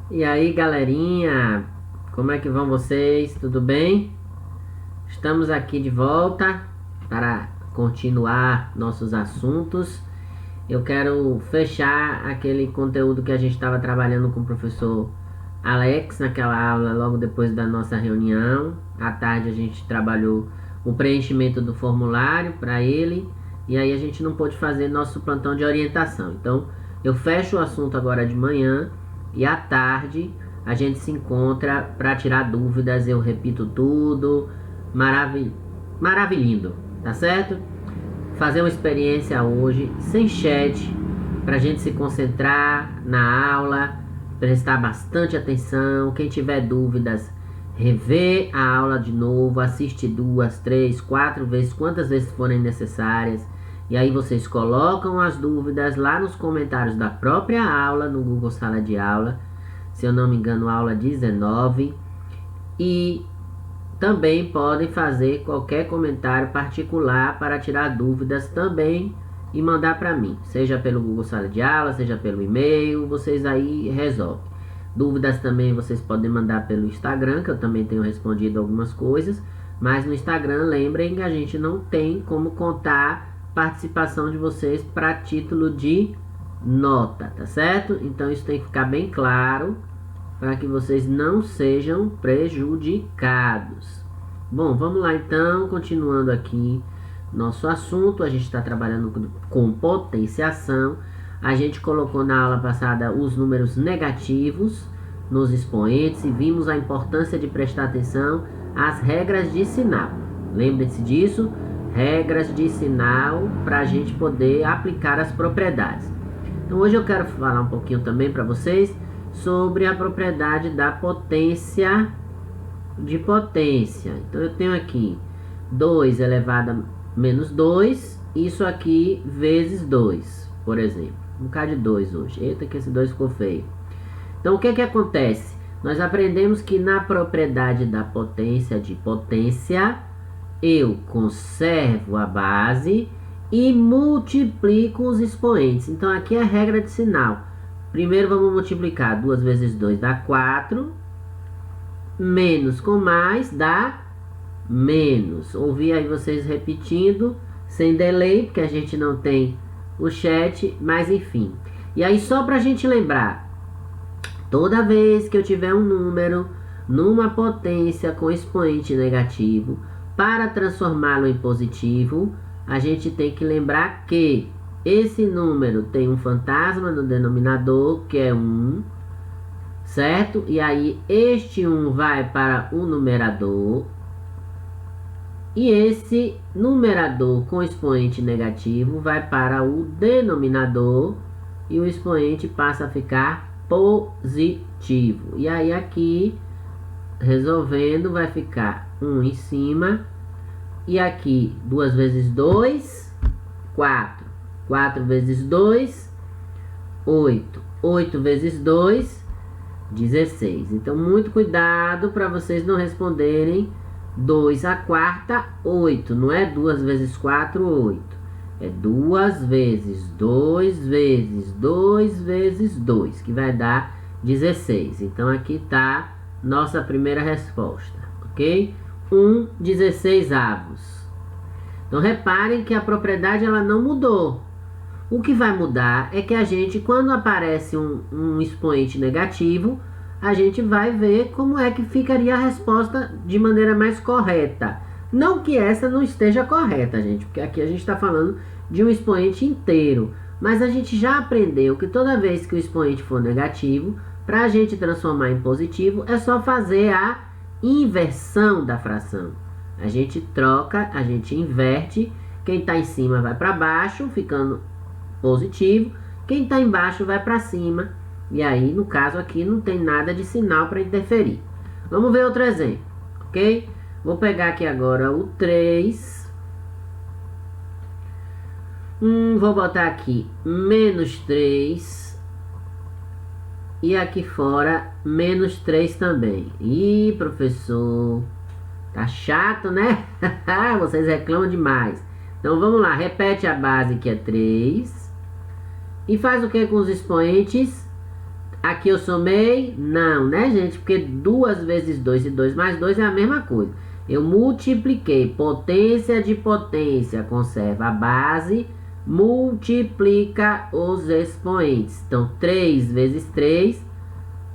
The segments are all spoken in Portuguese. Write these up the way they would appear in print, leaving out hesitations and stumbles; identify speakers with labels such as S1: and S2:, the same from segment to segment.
S1: E aí, galerinha, como é que vão vocês? Tudo bem? Estamos aqui de volta para continuar nossos assuntos. Eu quero fechar aquele conteúdo que a gente estava trabalhando com o professor Alex naquela aula logo depois da nossa reunião. À tarde a gente trabalhou o preenchimento do formulário para ele e aí a gente não pôde fazer nosso plantão de orientação. Então, eu fecho o assunto agora de manhã e à tarde a gente se encontra para tirar dúvidas. Eu repito tudo, maravilhindo, tá certo? Fazer uma experiência hoje sem chat, para a gente se concentrar na aula, prestar bastante atenção. Quem tiver dúvidas, rever a aula de novo, assiste 2, 3, 4 vezes, quantas vezes forem necessárias. E aí vocês colocam as dúvidas lá nos comentários da própria aula, no Google Sala de Aula, se eu não me engano, aula 19. E também podem fazer qualquer comentário particular para tirar dúvidas também e mandar para mim, seja pelo Google Sala de Aula, seja pelo e-mail, vocês aí resolvem. Dúvidas também vocês podem mandar pelo Instagram, que eu também tenho respondido algumas coisas, mas no Instagram lembrem que a gente não tem como contar participação de vocês para título de nota, tá certo? Então isso tem que ficar bem claro para que vocês não sejam prejudicados. Bom, vamos lá então, continuando aqui nosso assunto. A gente está trabalhando com potenciação. A gente colocou na aula passada os números negativos nos expoentes e vimos a importância de prestar atenção às regras de sinal. Lembrem-se disso, regras de sinal para a gente poder aplicar as propriedades. Então hoje eu quero falar um pouquinho também para vocês sobre a propriedade da potência de potência. Então eu tenho aqui 2 elevado a menos 2, isso aqui vezes 2, por exemplo. Um bocado de 2 hoje. Eita, que esse 2 ficou feio. Então o que que acontece? Nós aprendemos que na propriedade da potência de potência, eu conservo a base e multiplico os expoentes. Então aqui é a regra de sinal. Primeiro vamos multiplicar 2 vezes 2 dá 4, menos com mais dá menos. Ouvi aí vocês repetindo, sem delay, porque a gente não tem o chat, mas enfim. E aí só pra gente lembrar, toda vez que eu tiver um número numa potência com expoente negativo, para transformá-lo em positivo, a gente tem que lembrar que esse número tem um fantasma no denominador, que é 1, certo? E aí este 1 vai para o numerador. E esse numerador com expoente negativo vai para o denominador. E o expoente passa a ficar positivo. E aí aqui, resolvendo, vai ficar 1 em cima. E aqui 2 vezes 2, 4. 4 vezes 2, 8. 8 vezes 2, 16. Então, muito cuidado para vocês não responderem 2 à quarta, 8. Não é 2 vezes 4, 8. É 2 vezes 2 vezes 2 vezes 2, que vai dar 16. Então, aqui está nossa primeira resposta, ok? 1/16 avos. Então, reparem que a propriedade ela não mudou. O que vai mudar é que a gente, quando aparece um expoente negativo, a gente vai ver como é que ficaria a resposta de maneira mais correta. Não que essa não esteja correta, gente, porque aqui a gente está falando de um expoente inteiro. Mas a gente já aprendeu que toda vez que o expoente for negativo, para a gente transformar em positivo, é só fazer a inversão da fração. A gente troca, a gente inverte, quem está em cima vai para baixo, ficando positivo, quem está embaixo vai para cima, e aí no caso aqui não tem nada de sinal para interferir. Vamos ver outro exemplo, ok? Vou pegar aqui agora o 3, vou botar aqui menos 3, e aqui fora menos 3 também. Ih, professor, tá chato, né? Vocês reclamam demais. Então vamos lá, repete a base que é 3. E faz o que com os expoentes? Aqui eu somei? Não, né, gente? Porque 2 vezes 2 e 2 mais 2 é a mesma coisa. Eu multipliquei. Potência de potência conserva a base, multiplica os expoentes. Então, 3 vezes 3,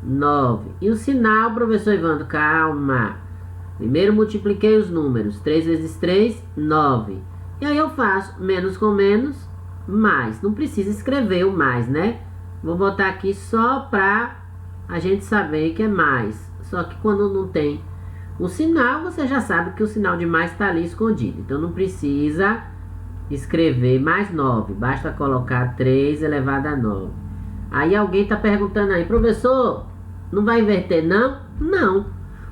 S1: 9. E o sinal, professor Evandro? Calma. Primeiro multipliquei os números. 3 vezes 3, 9. E aí eu faço menos com menos, mais. Não precisa escrever o mais, né? Vou botar aqui só para a gente saber que é mais. Só que quando não tem o sinal, você já sabe que o sinal de mais está ali escondido. Então não precisa escrever mais 9. Basta colocar 3 elevado a 9. Aí alguém está perguntando aí, professor, não vai inverter não? Não.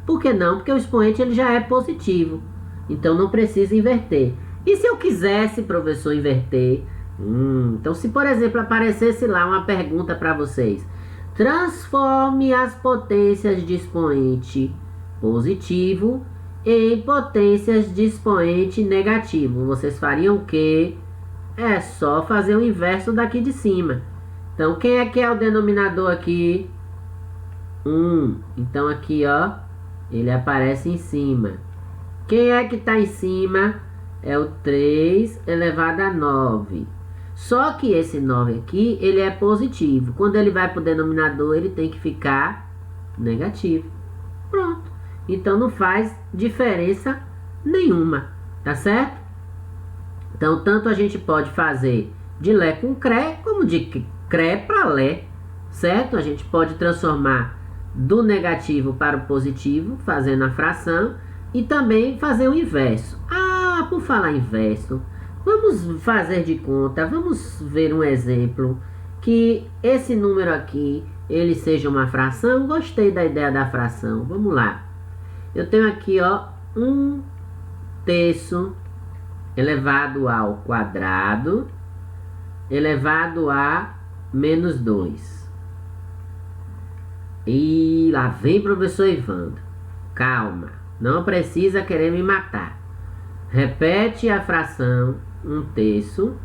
S1: Por que não? Porque o expoente ele já é positivo. Então não precisa inverter. E se eu quisesse, professor, inverter? Então se por exemplo aparecesse lá uma pergunta para vocês, transforme as potências de expoente positivo em potências de expoente negativo, vocês fariam o quê? É só fazer o inverso daqui de cima. Então quem é que é o denominador aqui? 1. Então aqui ó, ele aparece em cima. Quem é que está em cima? É o 3 elevado a 9. Só que esse 9 aqui, ele é positivo. Quando ele vai para o denominador, ele tem que ficar negativo. Pronto. Então não faz diferença nenhuma. Tá certo? Então tanto a gente pode fazer de Lé com Cré, como de Cré para Lé. Certo? A gente pode transformar do negativo para o positivo, fazendo a fração. E também fazer o inverso. Ah, por falar inverso, vamos fazer de conta, vamos ver um exemplo que esse número aqui, ele seja uma fração. Gostei da ideia da fração, vamos lá. Eu tenho aqui, ó, 1/3 elevado ao quadrado, elevado a menos 2. E lá vem professor Evandro. Calma. Não precisa querer me matar. Repete a fração 1/3.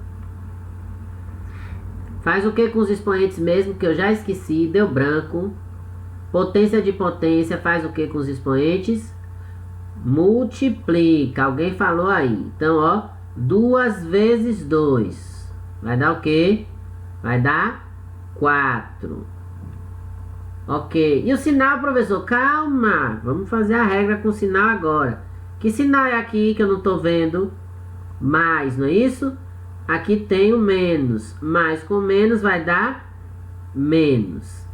S1: Faz o que com os expoentes mesmo, que eu já esqueci, deu branco. Potência de potência, faz o que com os expoentes? Multiplica. Alguém falou aí. Então, ó, 2 vezes 2. Vai dar o quê? Vai dar 4. Ok, e o sinal, professor? Calma, vamos fazer a regra com o sinal agora. Que sinal é aqui que eu não estou vendo? Mais, não é isso? Aqui tem o menos. Mais com menos vai dar menos.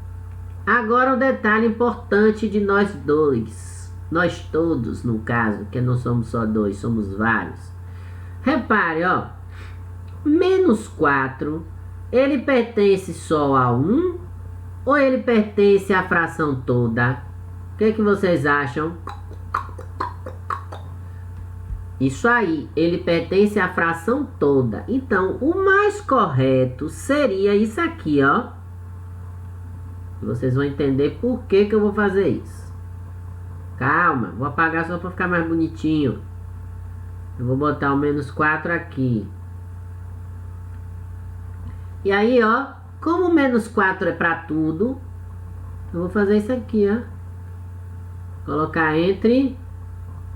S1: Agora um detalhe importante de nós dois. Nós todos, no caso, que não somos só dois, somos vários. Repare, ó. Menos 4, ele pertence só a 1? Ou ele pertence à fração toda? O que vocês acham? Isso aí, ele pertence à fração toda. Então, o mais correto seria isso aqui, ó. Vocês vão entender por que eu vou fazer isso. Calma, vou apagar só para ficar mais bonitinho. Eu vou botar o menos 4 aqui. E aí, ó. Como o menos 4 é para tudo, eu vou fazer isso aqui, ó. Colocar entre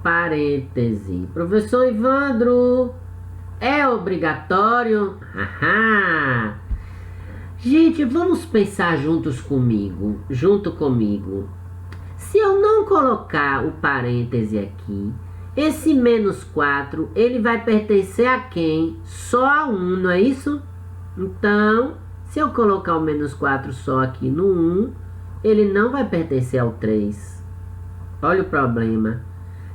S1: parênteses. Professor Evandro, é obrigatório? Haha. Gente, vamos pensar junto comigo. Se eu não colocar o parêntese aqui, esse menos 4, ele vai pertencer a quem? Só a 1, não é isso? Então, se eu colocar o menos 4 só aqui no 1, ele não vai pertencer ao 3. Olha o problema.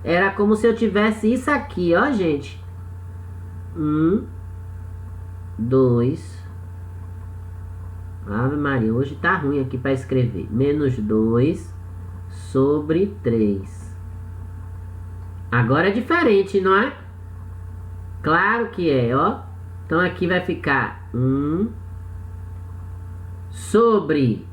S1: Era como se eu tivesse isso aqui, ó, gente. 1, 2. Ave Maria, hoje tá ruim aqui para escrever. Menos 2 sobre 3. Agora é diferente, não é? Claro que é, ó. Então aqui vai ficar 1 sobre.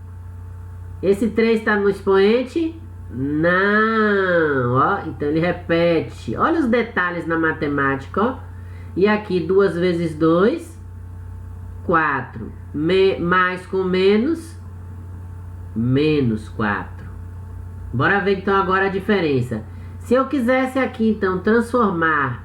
S1: Esse 3 está no expoente? Não, ó. Então ele repete. Olha os detalhes na matemática, ó. E aqui 2 vezes 2, 4. Mais com menos, menos 4. Bora ver então agora a diferença. Se eu quisesse aqui então transformar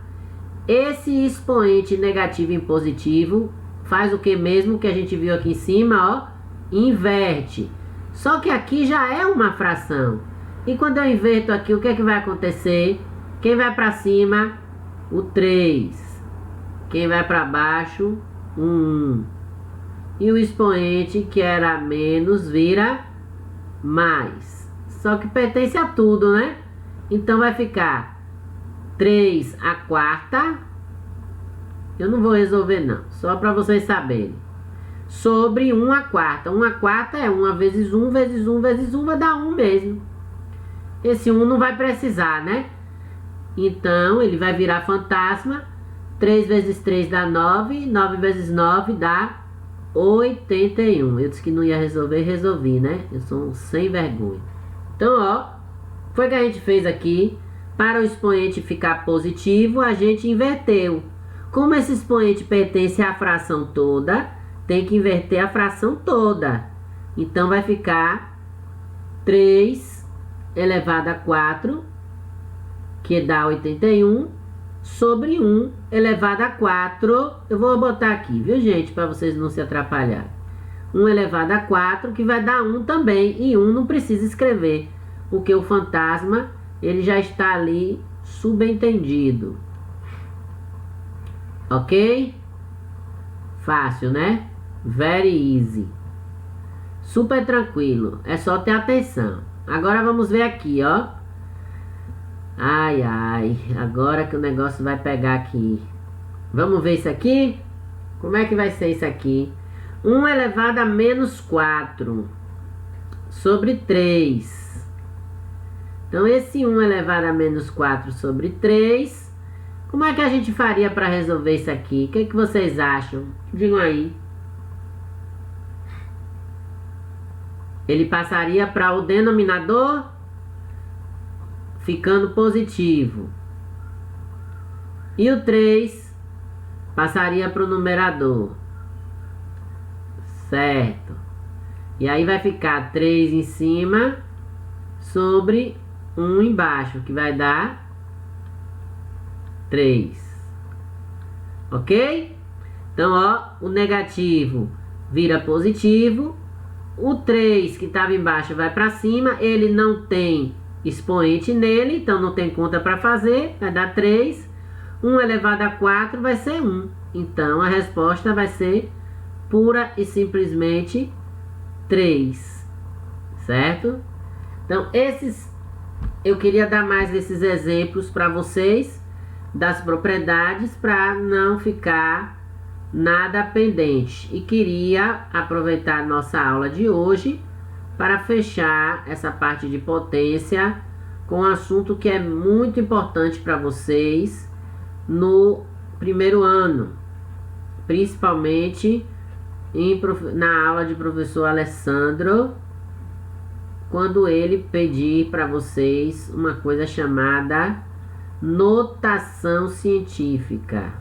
S1: esse expoente negativo em positivo, faz o que mesmo que a gente viu aqui em cima, ó, inverte. Só que aqui já é uma fração. E quando eu inverto aqui, o que é que vai acontecer? Quem vai para cima? O 3. Quem vai para baixo? O 1. E o expoente, que era menos, vira mais. Só que pertence a tudo, né? Então vai ficar 3 a quarta. Eu não vou resolver não, só para vocês saberem. Sobre 1 a quarta. 1 a quarta é 1 vezes 1 vezes 1 vezes 1, vai dar 1 mesmo. Esse 1 não vai precisar, né? Então ele vai virar fantasma. 3 vezes 3 dá 9. 9 vezes 9 dá 81. Eu disse que não ia resolver, resolvi, né? Eu sou um sem vergonha. Então, ó, foi o que a gente fez aqui. Para o expoente ficar positivo, a gente inverteu. Como esse expoente pertence à fração toda, tem que inverter a fração toda. Então vai ficar 3 elevado a 4, que dá 81, sobre 1 elevado a 4. Eu vou botar aqui, viu, gente? Para vocês não se atrapalharem. 1 elevado a 4, que vai dar 1 também. E 1 não precisa escrever, porque o fantasma, ele já está ali subentendido. Ok? Fácil, né? Very easy. Super tranquilo. É só ter atenção. Agora vamos ver aqui, ó. Ai, ai. Agora que o negócio vai pegar aqui. Vamos ver isso aqui? Como é que vai ser isso aqui? 1 elevado a menos 4 sobre 3. Então, esse 1 elevado a menos 4 sobre 3... Como é que a gente faria para resolver isso aqui? O que é que vocês acham? Digam aí. Ele passaria para o denominador, ficando positivo. E o 3 passaria para o numerador. Certo. E aí vai ficar 3 em cima sobre 1 embaixo, que vai dar 3. Ok? Então, ó, o negativo vira positivo. O 3 que estava embaixo vai para cima. Ele não tem expoente nele, então não tem conta para fazer. Vai dar 3. 1 elevado a 4 vai ser 1. Então, a resposta vai ser pura e simplesmente 3. Certo? Então, eu queria dar mais desses exemplos para vocês, das propriedades, para não ficar nada pendente. E queria aproveitar a nossa aula de hoje para fechar essa parte de potência com um assunto que é muito importante para vocês no primeiro ano, principalmente na aula de professor Alessandro, quando ele pedir para vocês uma coisa chamada notação científica.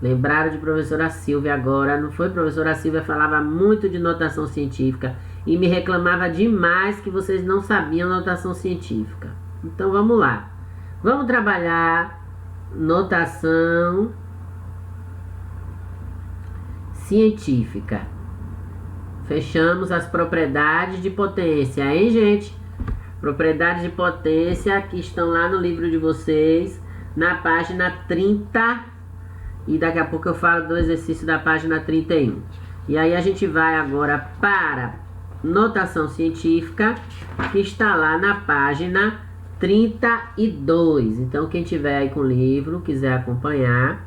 S1: Lembraram de professora Silvia agora, não foi? Professora Silvia falava muito de notação científica e me reclamava demais que vocês não sabiam notação científica. Então vamos lá. Vamos trabalhar notação científica. Fechamos as propriedades de potência, hein, gente? Propriedades de potência que estão lá no livro de vocês, na página 30. E daqui a pouco eu falo do exercício da página 31. E aí a gente vai agora para notação científica, que está lá na página 32. Então, quem tiver aí com o livro, quiser acompanhar,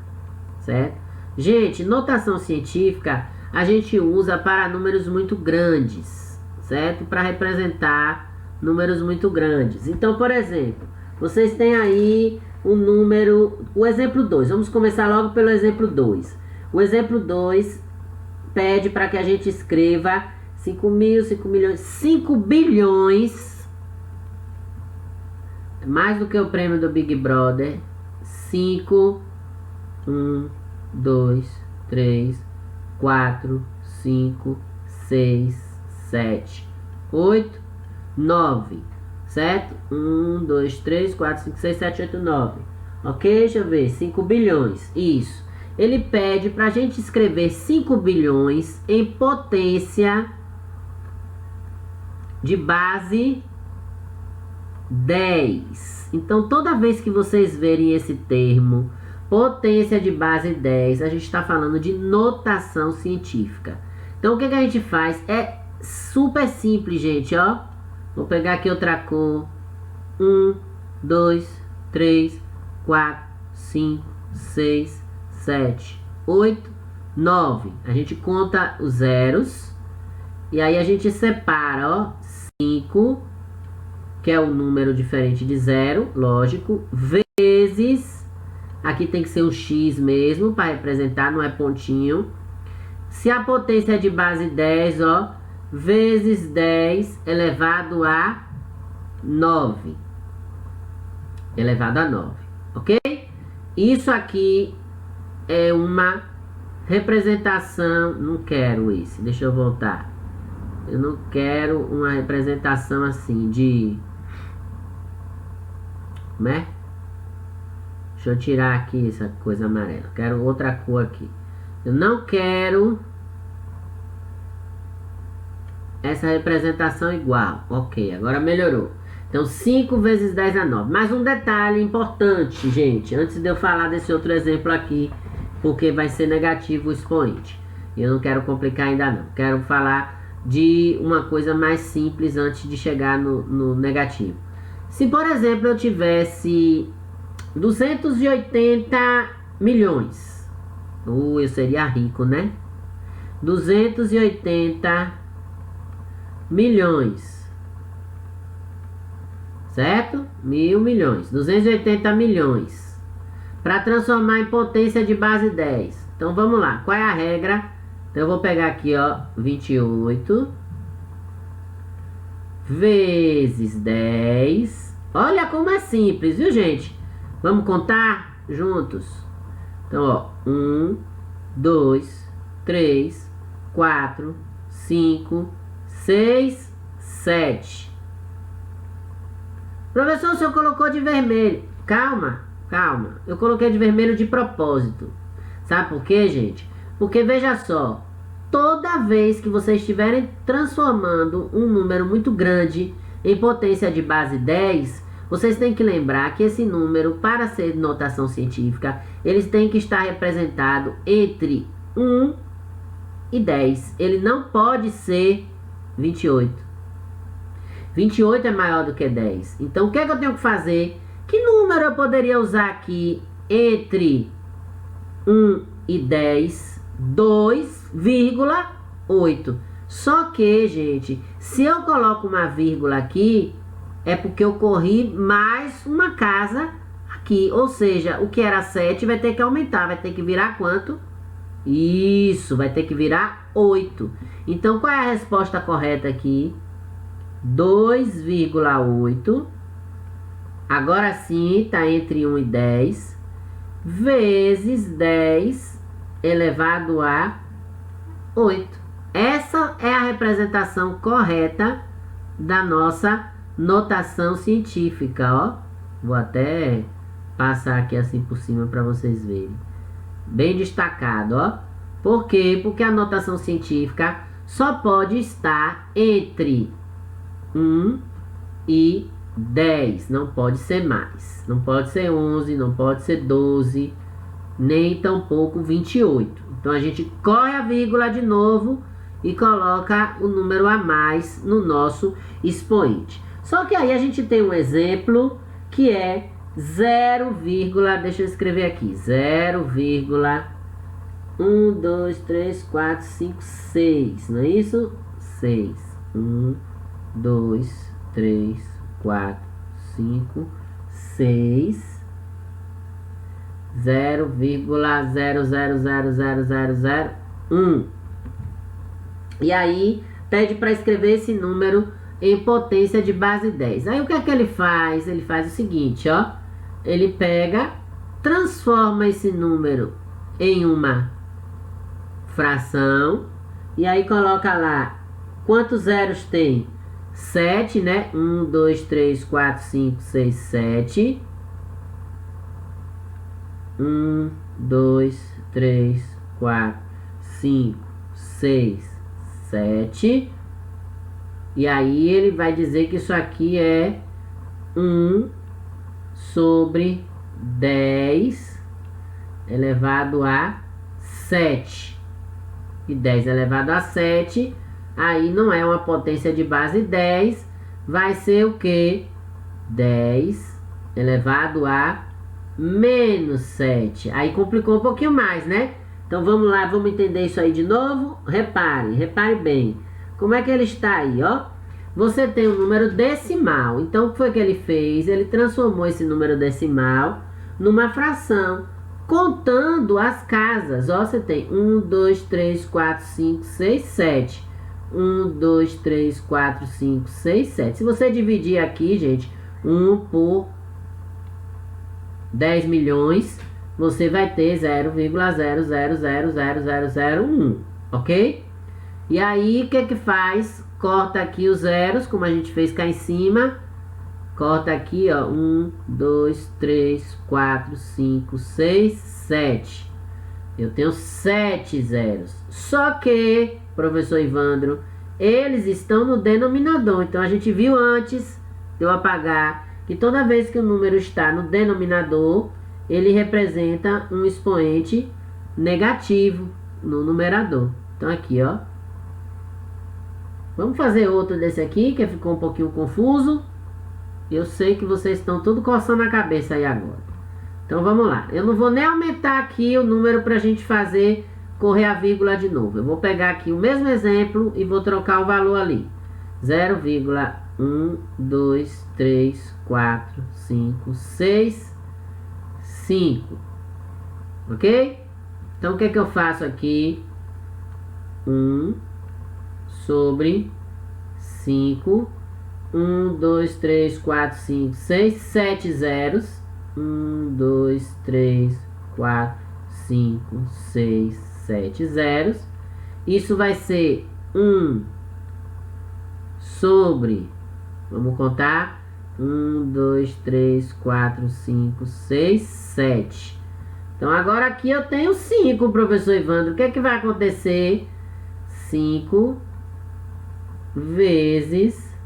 S1: certo? Gente, notação científica a gente usa para números muito grandes, certo? Para representar números muito grandes. Então, por exemplo, vocês têm aí o número, o exemplo 2. Vamos começar logo pelo exemplo 2. O exemplo 2 pede para que a gente escreva 5 mil, 5 milhões, 5 bilhões, mais do que o prêmio do Big Brother. 5, 1, 2, 3, 4, 5, 6, 7, 8, 9, certo? 1, 2, 3, 4, 5, 6, 7, 8, 9. Ok? Deixa eu ver. 5 bilhões. Isso. Ele pede para a gente escrever 5 bilhões em potência de base 10. Então, toda vez que vocês verem esse termo, potência de base 10, a gente está falando de notação científica. Então, o que a gente faz? É super simples, gente, ó. Vou pegar aqui outra cor. 1, 2, 3, 4, 5, 6, 7, 8, 9. A gente conta os zeros. E aí a gente separa, ó. 5, que é o número diferente de zero, lógico. Vezes. Aqui tem que ser um x mesmo para representar, não é pontinho. Se a potência é de base 10, ó. Vezes 10 elevado a 9. Elevado a 9. Ok? Isso aqui é uma representação. Não quero esse. Deixa eu voltar. Eu não quero uma representação assim de... né? Deixa eu tirar aqui essa coisa amarela. Quero outra cor aqui. Eu não quero essa representação igual. Ok, agora melhorou. Então 5 vezes 10 a 9. Mais um detalhe importante, gente, antes de eu falar desse outro exemplo aqui, porque vai ser negativo o expoente. Eu não quero complicar ainda não. Quero falar de uma coisa mais simples antes de chegar no negativo. Se, por exemplo, eu tivesse 280 milhões. Eu seria rico, né? 280 milhões. Certo? 1.000 milhões. 280 milhões. Para transformar em potência de base 10. Então vamos lá. Qual é a regra? Então eu vou pegar aqui, ó. 28 vezes 10. Olha como é simples, viu, gente? Vamos contar juntos. Então, ó. 1, 2, 3, 4, 5, 6, 7. Professor, o senhor colocou de vermelho. Calma, calma. Eu coloquei de vermelho de propósito. Sabe por quê, gente? Porque veja só. Toda vez que vocês estiverem transformando um número muito grande em potência de base 10, vocês têm que lembrar que esse número, para ser de notação científica, eles têm que estar representado entre 1 e 10. Ele não pode ser 28. 28 é maior do que 10. Então, o que é que eu tenho que fazer? Que número eu poderia usar aqui entre 1 e 10? 2,8. Só que, gente, se eu coloco uma vírgula aqui, é porque eu corri mais uma casa aqui. Ou seja, o que era 7 vai ter que aumentar. Vai ter que virar quanto? Isso, vai ter que virar 8. Então, qual é a resposta correta aqui? 2,8. Agora sim, está entre 1 e 10. Vezes 10 elevado a 8. Essa é a representação correta da nossa notação científica, ó. Vou até passar aqui assim por cima para vocês verem. Bem destacado, ó. Por quê? Porque a notação científica só pode estar entre 1 e 10. Não pode ser mais. Não pode ser 11, não pode ser 12, nem tampouco 28. Então a gente corre a vírgula de novo e coloca o número a mais no nosso expoente. Só que aí a gente tem um exemplo que é 0, deixa eu escrever aqui, 0,1, 2, 3, 4, 5, 6, não é isso? 6. 1, 2, 3, 4, 5, 6, 0,00000001. E aí pede para escrever esse número em potência de base 10. Aí o que é que ele faz? Ele faz o seguinte, ó. Ele pega, transforma esse número em uma fração e aí coloca lá quantos zeros tem? 7, né? 1, 2, 3, 4, 5, 6, 7. 1, 2, 3, 4, 5, 6, 7. E aí ele vai dizer que isso aqui é 1 sobre 10 elevado a 7. E 10 elevado a 7, aí não é uma potência de base 10, vai ser o que? 10 elevado a menos 7. Aí complicou um pouquinho mais, né? Então vamos lá, vamos entender isso aí de novo. Repare bem. Como é que ele está aí, ó? Você tem um número decimal. Então o que foi que ele fez? Ele transformou esse número decimal numa fração, contando as casas. Ó, você tem 1, 2, 3, 4, 5, 6, 7. 1, 2, 3, 4, 5, 6, 7. Se você dividir aqui, gente, 1 por 10 milhões, você vai ter 0,00000001, ok? E aí, o que que faz? Corta aqui os zeros, como a gente fez cá em cima. Corta aqui, ó, 1, 2, 3, 4, 5, 6, 7. Eu tenho 7 zeros. Só que, professor Ivandro, eles estão no denominador. Então, a gente viu antes de eu apagar que toda vez que o número está no denominador, ele representa um expoente negativo no numerador. Então, aqui, ó. Vamos fazer outro desse aqui, que ficou um pouquinho confuso. Eu sei que vocês estão tudo coçando a cabeça aí agora. Então vamos lá. Eu não vou nem aumentar aqui o número para a gente fazer correr a vírgula de novo. Eu vou pegar aqui o mesmo exemplo e vou trocar o valor ali. 0,1, 2, 3, 4, 5, 6, 5. Ok? Então o que é que eu faço aqui? 1 sobre 5. 1, 2, 3, 4, 5, 6, 7 zeros. 1, 2, 3, 4, 5, 6, 7 zeros. Isso vai ser 1 sobre, vamos contar, 1, 2, 3, 4, 5, 6, 7. Então agora aqui eu tenho 5, professor Ivandro. O que é que vai acontecer? 5 vezes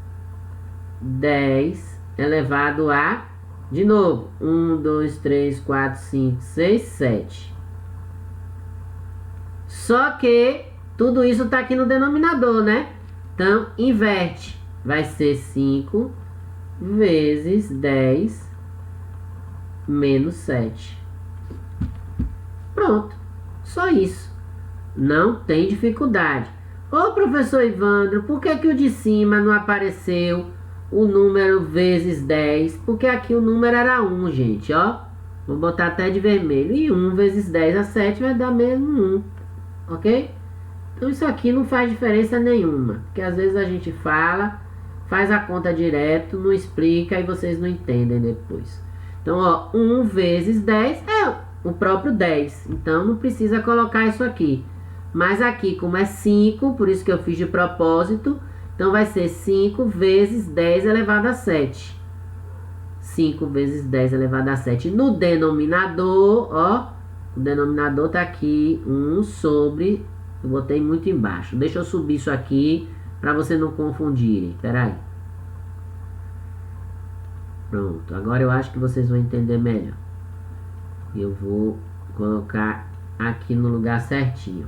S1: 10 elevado a, de novo, 1, 2, 3, 4, 5, 6, 7. Só que tudo isso está aqui no denominador, né? Então, inverte. Vai ser 5 vezes 10 menos 7. Pronto. Só isso. Não tem dificuldade. Ô, professor Ivandro, por que que o de cima não apareceu o número vezes 10? Porque aqui o número era 1, gente, ó. Vou botar até de vermelho. E 1 vezes 10 a 7 vai dar mesmo 1. Ok? Então isso aqui não faz diferença nenhuma. Porque às vezes a gente fala, faz a conta direto, não explica e vocês não entendem depois. Então, ó, 1 vezes 10 é o próprio 10. Então não precisa colocar isso aqui. Mas aqui, como é 5, por isso que eu fiz de propósito, então vai ser 5 vezes 10 elevado a 7. 5 vezes 10 elevado a 7. No denominador, ó, o denominador tá aqui, 1 sobre, eu botei muito embaixo. Deixa eu subir isso aqui, para você não confundirem. Espera aí. Pronto, agora eu acho que vocês vão entender melhor. Eu vou colocar aqui no lugar certinho.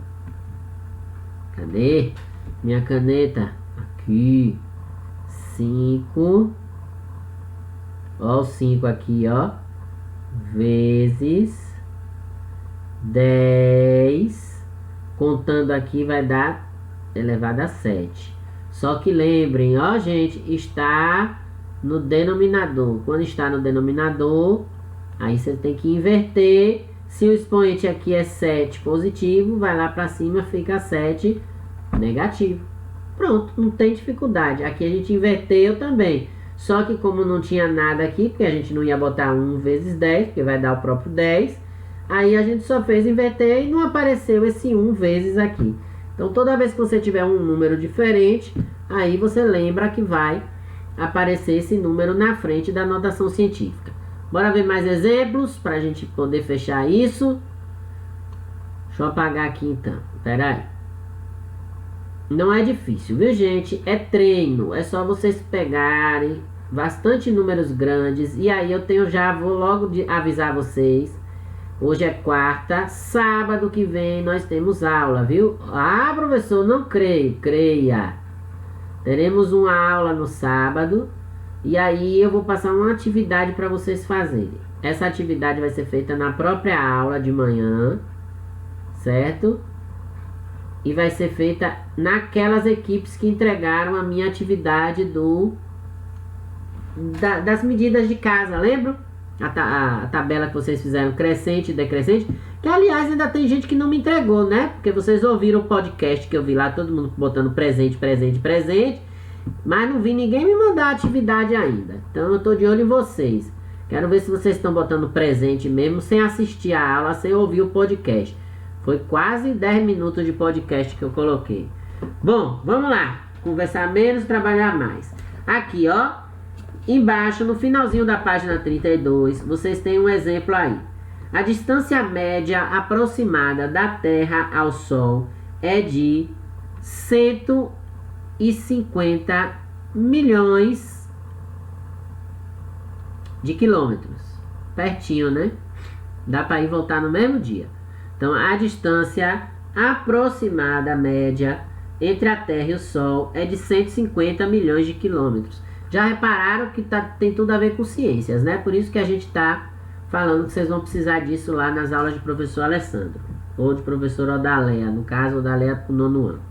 S1: Cadê minha caneta? Aqui. 5. Ó o 5 aqui, ó. Vezes 10. Contando aqui vai dar elevado a 7. Só que lembrem, ó, gente, está no denominador. Quando está no denominador, aí você tem que inverter. Se o expoente aqui é 7 positivo, vai lá para cima, fica 7 negativo. Pronto, não tem dificuldade. Aqui a gente inverteu também. Só que como não tinha nada aqui, porque a gente não ia botar 1 vezes 10, porque vai dar o próprio 10. Aí a gente só fez inverter e não apareceu esse 1 vezes aqui. Então, toda vez que você tiver um número diferente, aí você lembra que vai aparecer esse número na frente da notação científica. Bora ver mais exemplos para a gente poder fechar isso. Deixa eu apagar aqui então. Pera aí. Não é difícil, viu, gente? É treino. É só vocês pegarem bastante números grandes. E aí vou logo avisar vocês. Hoje é quarta, sábado que vem nós temos aula, viu? Ah, professor, não creio. Creia. Teremos uma aula no sábado. E aí eu vou passar uma atividade para vocês fazerem. Essa atividade vai ser feita na própria aula de manhã, certo? E vai ser feita naquelas equipes que entregaram a minha atividade das medidas de casa, lembra? A tabela que vocês fizeram, crescente e decrescente. Que, aliás, ainda tem gente que não me entregou, né? Porque vocês ouviram o podcast que eu vi lá, todo mundo botando presente, presente, presente. Mas não vi ninguém me mandar a atividade ainda. Então eu tô de olho em vocês. Quero ver se vocês estão botando presente mesmo, sem assistir a aula, sem ouvir o podcast. Foi quase 10 minutos de podcast que eu coloquei. Bom, vamos lá. Conversar menos, trabalhar mais. Aqui, ó. Embaixo, no finalzinho da página 32, vocês têm um exemplo aí. A distância média aproximada da Terra ao Sol é de 150 milhões de quilômetros. Pertinho, né? Dá para ir voltar no mesmo dia. Então, a distância aproximada média entre a Terra e o Sol é de 150 milhões de quilômetros. Já repararam que tem tudo a ver com ciências, né? Por isso que a gente está falando que vocês vão precisar disso lá nas aulas de professor Alessandro. Ou de professor Odaleia, no caso, Odaleia para o 9º ano.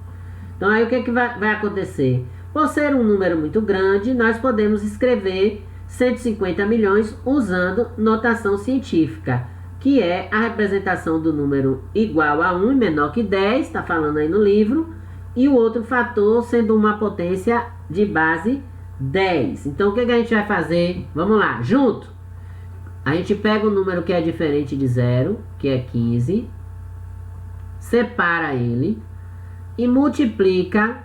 S1: Então, aí o que vai acontecer? Por ser um número muito grande, nós podemos escrever 150 milhões usando notação científica, que é a representação do número igual a 1 e menor que 10, está falando aí no livro, e o outro fator sendo uma potência de base 10. Então, o que a gente vai fazer? Vamos lá, junto. A gente pega o número que é diferente de 0, que é 15, separa ele e multiplica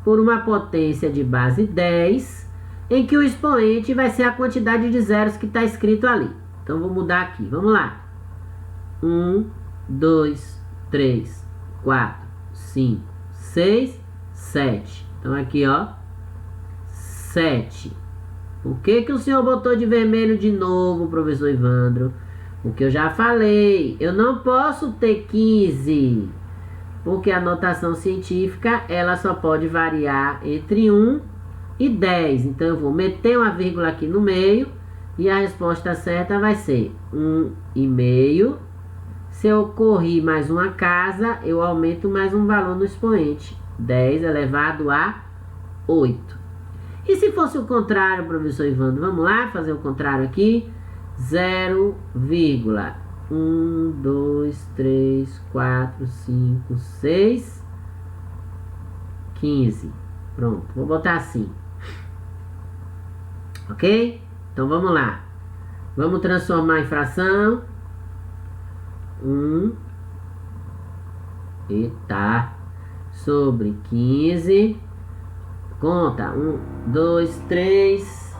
S1: por uma potência de base 10, em que o expoente vai ser a quantidade de zeros que está escrito ali. Então, vou mudar aqui. Vamos lá. 1, 2, 3, 4, 5, 6, 7. Então, aqui, ó. 7. O que o senhor botou de vermelho de novo, professor Ivandro? O que eu já falei. Eu não posso ter 15. Porque a notação científica, ela só pode variar entre 1 e 10. Então, eu vou meter uma vírgula aqui no meio. E a resposta certa vai ser 1,5. Se eu correr mais uma casa, eu aumento mais um valor no expoente. 10 elevado a 8. E se fosse o contrário, professor Ivandro? Vamos lá fazer o contrário aqui. 0,1, 2, 3, 4, 5, 6, 15. Pronto, vou botar assim. Ok? Então vamos lá. Vamos transformar em fração. 1 sobre 15. Conta. 1, 2, 3.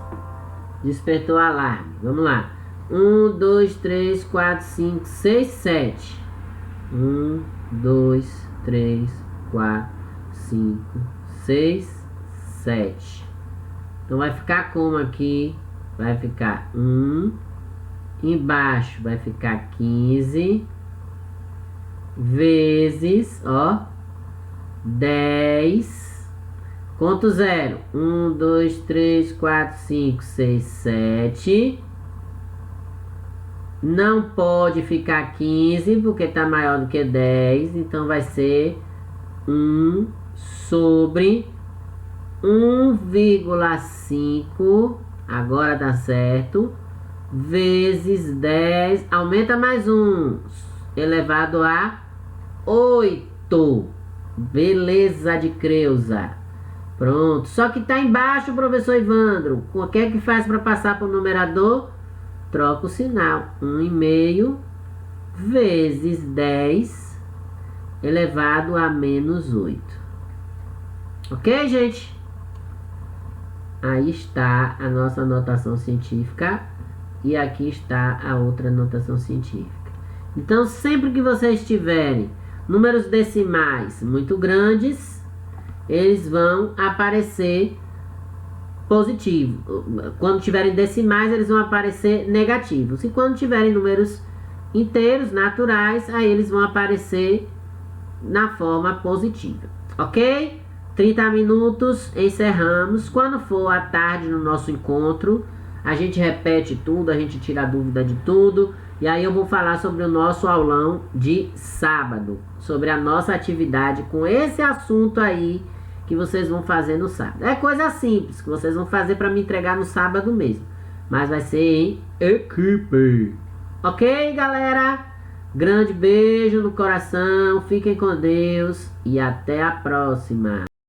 S1: Despertou o alarme. Vamos lá. 1, 2, 3, 4, 5, 6, 7. 1, 2, 3, 4, 5, 6, 7. Então vai ficar como aqui? Vai ficar 1. Embaixo vai ficar 15. Vezes, ó, 10. Conto 0. 1, 2, 3, 4, 5, 6, 7. Não pode ficar 15, porque está maior do que 10. Então, vai ser 1 sobre 1,5. Agora dá certo. Vezes 10. Aumenta mais 1. Elevado a 8. Beleza de Creuza. Pronto. Só que está embaixo, professor Ivandro. O que é que faz para passar para o numerador? Troca o sinal. 1,5 vezes 10 elevado a menos 8. Ok, gente? Aí está a nossa notação científica e aqui está a outra notação científica. Então, sempre que vocês tiverem números decimais muito grandes, eles vão aparecer positivo. Quando tiverem decimais, eles vão aparecer negativos. E quando tiverem números inteiros, naturais, aí eles vão aparecer na forma positiva. Ok? 30 minutos, encerramos. Quando for à tarde no nosso encontro, a gente repete tudo, a gente tira a dúvida de tudo. E aí eu vou falar sobre o nosso aulão de sábado, sobre a nossa atividade com esse assunto aí que vocês vão fazer no sábado. É coisa simples que vocês vão fazer para me entregar no sábado mesmo, mas vai ser em equipe. Ok, galera? Grande beijo no coração, fiquem com Deus e até a próxima.